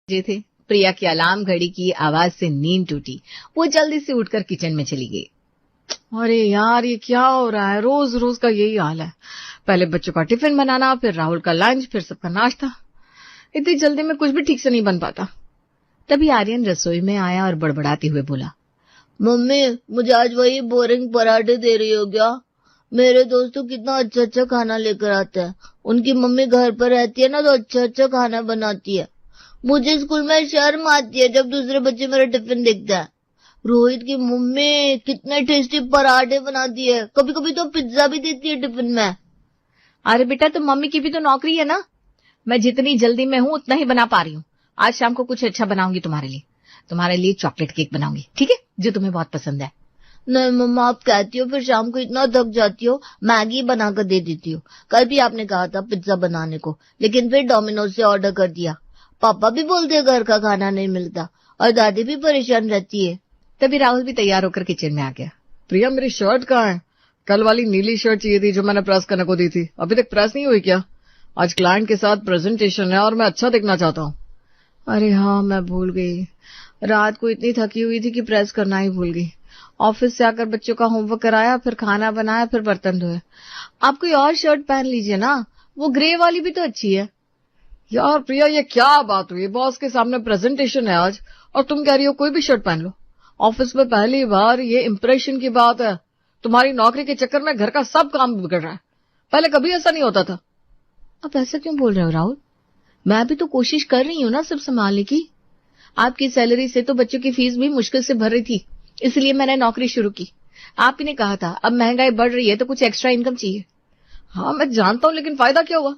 बजे थे। प्रिया की अलार्म घड़ी की आवाज से नींद टूटी। वो जल्दी से उठकर किचन में चली गई। अरे यार, ये क्या हो रहा है? रोज रोज का यही हाल है। पहले बच्चों का टिफिन बनाना, फिर राहुल का लंच, फिर सबका नाश्ता। इतनी जल्दी में कुछ भी ठीक से नहीं बन पाता। तभी आर्यन रसोई में आया और बड़बड़ाते हुए बोला, मम्मी, मुझे आज वही बोरिंग पराठे दे रही हो क्या? मेरे दोस्त तो कितना अच्छा अच्छा खाना लेकर आते हैं। उनकी मम्मी घर पर रहती है ना, तो अच्छा अच्छा खाना बनाती है। मुझे स्कूल में शर्म आती है जब दूसरे बच्चे मेरा टिफिन देखते हैं। रोहित की मम्मी कितने टेस्टी पराठे बनाती है, कभी कभी तो पिज्जा भी देती है टिफिन में। अरे बेटा, तो मम्मी की भी तो नौकरी है ना। मैं जितनी जल्दी में हूं उतना ही बना पा रही हूँ। आज शाम को कुछ अच्छा बनाऊंगी तुम्हारे लिए चॉकलेट केक बनाऊंगी, ठीक है, जो तुम्हें बहुत पसंद है। नहीं मम्मा, आप कहती हो फिर शाम को इतना थक जाती हो, मैगी बनाकर दे देती हो। कल भी आपने कहा था पिज्जा बनाने को, लेकिन फिर डोमिनोज से ऑर्डर कर दिया। पापा भी बोलते हैं घर का खाना नहीं मिलता, और दादी भी परेशान रहती है। तभी राहुल भी तैयार होकर किचन में आ गया। प्रिया, मेरी शर्ट कहाँ है? कल वाली नीली शर्ट चाहिए थी जो मैंने प्रेस करने को दी थी। अभी तक प्रेस नहीं हुई क्या? आज क्लाइंट के साथ प्रेजेंटेशन है और मैं अच्छा दिखना चाहता हूँ। अरे हाँ, मैं भूल गई। रात को इतनी थकी हुई थी कि प्रेस करना ही भूल गई। ऑफिस से आकर बच्चों का होमवर्क कराया, फिर खाना बनाया, फिर बर्तन धोए। आप कोई और शर्ट पहन लीजिए ना, वो ग्रे वाली भी तो अच्छी है। यार प्रिया, ये क्या बात हुई? बॉस के सामने प्रेजेंटेशन है आज और तुम कह रही हो कोई भी शर्ट पहन लो। ऑफिस में पहली बार ये इंप्रेशन की बात है। तुम्हारी नौकरी के चक्कर में घर का सब काम बिगड़ रहा है। पहले कभी ऐसा नहीं होता था। आप ऐसा क्यों बोल रहे हो राहुल? मैं भी तो कोशिश कर रही हूँ ना सब संभालने की। आपकी सैलरी से तो बच्चों की फीस भी मुश्किल से भर रही थी, इसलिए मैंने नौकरी शुरू की। आप ही ने कहा था अब महंगाई बढ़ रही है तो कुछ एक्स्ट्रा इनकम चाहिए। हाँ, मैं जानता हूँ, लेकिन फायदा क्या हुआ?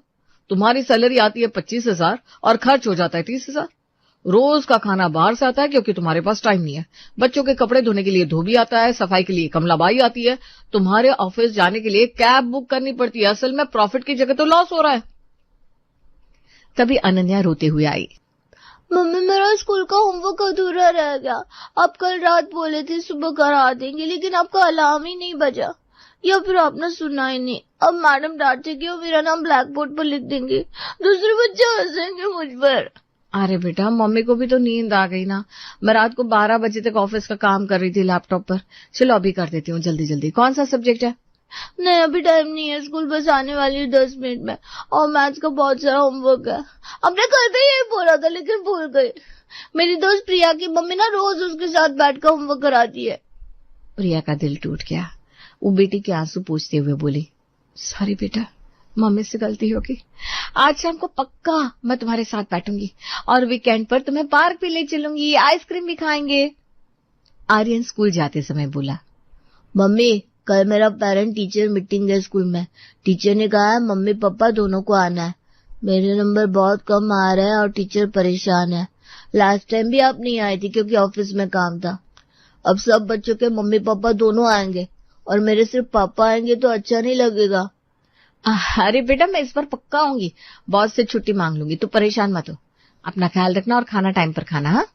तुम्हारी सैलरी आती है 25,000 और खर्च हो जाता है 30,000। रोज का खाना बाहर से आता है क्योंकि तुम्हारे पास टाइम नहीं है। बच्चों के कपड़े धोने के लिए धोबी आता है, सफाई के लिए कमलाबाई आती है। तुम्हारे ऑफिस जाने के लिए कैब बुक करनी पड़ती है। असल में प्रॉफिट की जगह तो लॉस हो रहा है। तभी अनन्या रोते हुए आई। मम्मी, मेरा स्कूल का होमवर्क अधूरा रह गया। आप कल रात बोले थे सुबह करा देंगे, लेकिन आपका अलार्म ही नहीं बजा, या फिर आपने सुना ही नहीं। अब मैडम डांटेगी और मेरा नाम ब्लैक बोर्ड पर लिख देंगे। दूसरे बच्चे हंसेंगे मुझ पर। अरे बेटा, मम्मी को भी तो नींद आ गई ना। मैं रात को 12 बजे तक ऑफिस का काम कर रही थी लैपटॉप पर। चलो अभी कर देती हूँ जल्दी जल्दी। कौन सा सब्जेक्ट है? नहीं, अभी टाइम नहीं है। स्कूल बस आने वाली है 10 मिनट में, और मैथ्स का बहुत सारा होमवर्क है। हमने कल भी यही बोला था, लेकिन भूल गई। मेरी दोस्त प्रिया की मम्मी ना रोज उसके साथ बैठकर होमवर्क कराती है। प्रिया का दिल टूट गया। वो बेटी के आंसू पोंछते हुए बोली, सॉरी बेटा, मम्मी से गलती होगी। आज शाम को पक्का मैं तुम्हारे साथ बैठूंगी और वीकेंड पर तुम्हें पार्क भी ले चलूंगी, आइसक्रीम भी खाएंगे। आर्यन स्कूल जाते समय बोला, मम्मी, कल मेरा पेरेंट टीचर मीटिंग है स्कूल में। टीचर ने कहा है मम्मी पापा दोनों को आना है। मेरे नंबर बहुत कम आ रहे हैं और टीचर परेशान है। लास्ट टाइम भी आप नहीं आई थी क्योंकि ऑफिस में काम था। अब सब बच्चों के मम्मी पापा दोनों आएंगे और मेरे सिर्फ पापा आएंगे तो अच्छा नहीं लगेगा। अरे बेटा, मैं इस बार पक्का आऊंगी। बॉस से छुट्टी मांग लूंगी, तो परेशान मत हो। अपना ख्याल रखना और खाना टाइम पर खाना। हाँ।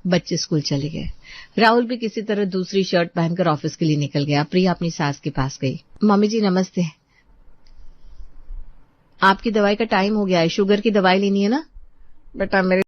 बच्चे स्कूल चले गए। राहुल भी किसी तरह दूसरी शर्ट पहनकर ऑफिस के लिए निकल गया। प्रिया अपनी सास के पास गई। मम्मी जी नमस्ते। आपकी दवाई का टाइम हो गया है, शुगर की दवाई लेनी है ना? बेटा, मेरी